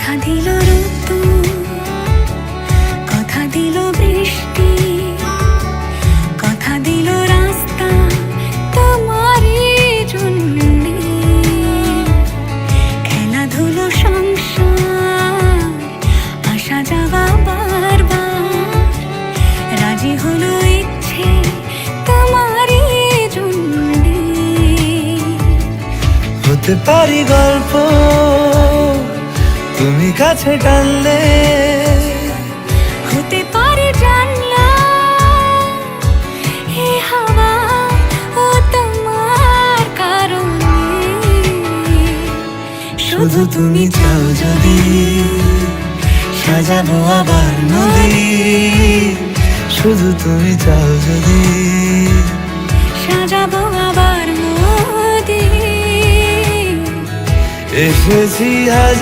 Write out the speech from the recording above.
কথা দিল ঋতু, কথা দিল বৃষ্টি, কথা দিল রাস্তা তোমারই জন্যে। খেলাধুলো সংসার আসা যাওয়া বারবার, রাজি হলো ইচ্ছে তোমারই জন্যে। হতে পারি গল্প তুমি কাছে টানলে, হতে পারে জানলা এ হাওয়া ও তোমার কারণে। শুধু তুমি চাও যদি সাজাবো আবার নদী, শুধু তুমি চাও যদি সাজাবো আবার নদী। এসেছি আজ